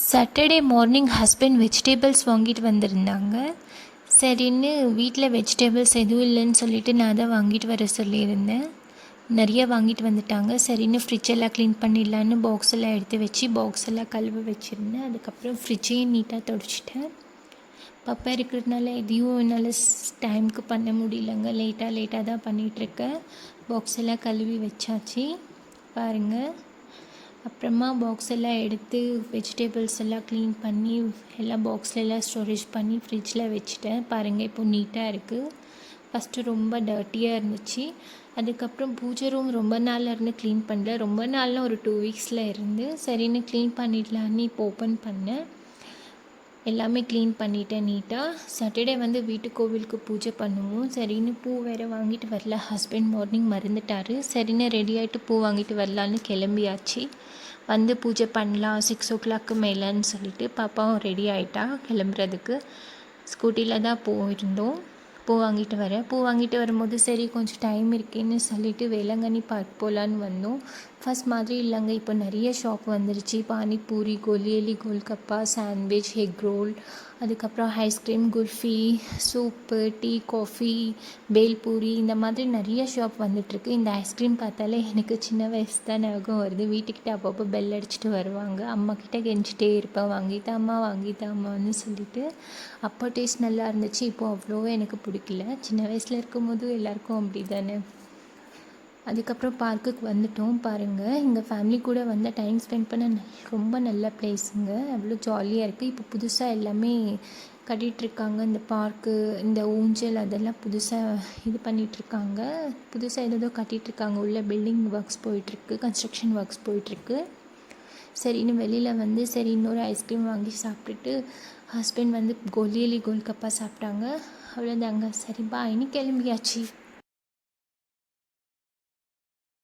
Saturday morning husband vegetables வாங்கிட்டு வந்திருந்தாங்க. சரின்னு வீட்டில் வெஜிடபிள்ஸ் எதுவும் இல்லைன்னு சொல்லிவிட்டு நான் தான் வாங்கிட்டு வர சொல்லியிருந்தேன். நிறைய வாங்கிட்டு வந்துட்டாங்க. சரின்னு ஃப்ரிட்ஜெல்லாம் க்ளீன் பண்ணிடலான்னு பாக்ஸ் எல்லாம் எடுத்து வச்சு பாக்ஸ் எல்லாம் கழுவ வச்சுருந்தேன். அதுக்கப்புறம் ஃப்ரிட்ஜையும் நீட்டாக துடைச்சிட்டேன். பாப்பா இருக்கிறதுனால எதையும் என்னால் டைமுக்கு பண்ண முடியலங்க. லேட்டாக தான் பண்ணிகிட்ருக்கேன். பாக்ஸ் எல்லாம் கழுவி வச்சாச்சு பாருங்கள். அப்புறமா பாக்ஸ் எல்லாம் எடுத்து வெஜிடபிள்ஸ் எல்லாம் க்ளீன் பண்ணி எல்லாம் பாக்ஸில் எல்லாம் ஸ்டோரேஜ் பண்ணி ஃப்ரிட்ஜில் வச்சுட்டேன். பாருங்கள் இப்போது நீட்டாக இருக்குது. ஃபஸ்ட்டு ரொம்ப டர்ட்டியாக இருந்துச்சு. அதுக்கப்புறம் பூஜை ரூம் ரொம்ப நாளில் இருந்து க்ளீன் பண்ணல. ரொம்ப நாள்னா ஒரு 2 வீக்ஸில் இருந்து சரின்னு க்ளீன் பண்ணிடலான்னு இப்போ ஓப்பன் பண்ணேன். எல்லாமே க்ளீன் பண்ணிட்டேன் நீட்டாக. சாட்டர்டே வந்து வீட்டு கோவிலுக்கு பூஜை பண்ணுவோம். சரின்னு பூ வேறு வாங்கிட்டு வரல. ஹஸ்பண்ட் மார்னிங் மறந்துட்டார். சரின்னு ரெடி ஆகிட்டு பூ வாங்கிட்டு வரலான்னு கிளம்பியாச்சு. வந்து பூஜை பண்ணலாம் 6 o'clock மேலேன்னு சொல்லிட்டு பாப்பாவும் ரெடி ஆகிட்டா கிளம்புறதுக்கு. ஸ்கூட்டியில் தான் போயிருந்தோம். பூ வாங்கிட்டு வரும்போது சரி கொஞ்சம் டைம் இருக்கேன்னு சொல்லிவிட்டு வேளாங்கண்ணி பார்க் போகலான்னு வந்தோம். ஃபஸ்ட் மாதிரி இல்லைங்க, இப்போ நிறைய ஷாப் வந்துருச்சு. Panipuri, கோலியலி, golgappa, sandwich, egg role, அதுக்கப்புறம் ice cream, kulfi, soup, tea, coffee, bhelpuri, இந்த மாதிரி நிறைய ஷாப் வந்துட்டுருக்கு. இந்த ஐஸ்கிரீம் பார்த்தாலே எனக்கு சின்ன வயசு தான் ஞாபகம் வருது. வீட்டுக்கிட்ட அப்பப்போ பெல் அடிச்சுட்டு வருவாங்க. அம்மாக்கிட்ட கெஞ்சிட்டே இருப்பேன், வாங்கித்தாம்மான்னு சொல்லிட்டு. அப்போ டேஸ்ட் நல்லா இருந்துச்சு. இப்போது அவ்வளோவா எனக்கு பிடிக்கல. சின்ன வயசில் இருக்கும்போது எல்லாருக்கும் அப்படி தானே. அதுக்கப்புறம் பார்க்குக்கு வந்துட்டோம். பாருங்கள், எங்கள் ஃபேமிலி கூட வந்து டைம் ஸ்பெண்ட் பண்ண ரொம்ப நல்ல பிளேஸுங்க. அவ்வளோ ஜாலியாக இருக்குது. இப்போ புதுசாக எல்லாமே கட்டிகிட்ருக்காங்க. இந்த பார்க்கு, இந்த ஊஞ்சல் அதெல்லாம் புதுசாக இது பண்ணிகிட்ருக்காங்க. புதுசாக ஏதோ கட்டிகிட்ருக்காங்க. உள்ள பில்டிங் ஒர்க்ஸ் போயிட்டுருக்கு, கன்ஸ்ட்ரக்ஷன் ஒர்க்ஸ் போயிட்டுருக்கு. சரின்னு வெளியில் வந்து சரி இன்னொரு ஐஸ்கிரீம் வாங்கி சாப்பிட்டுட்டு ஹஸ்பண்ட் வந்து கோலியலி கோல்கப்பா சாப்பிட்டாங்க. அவ்வளோதாங்க. சரி பாய்னு கிளம்பியாச்சு.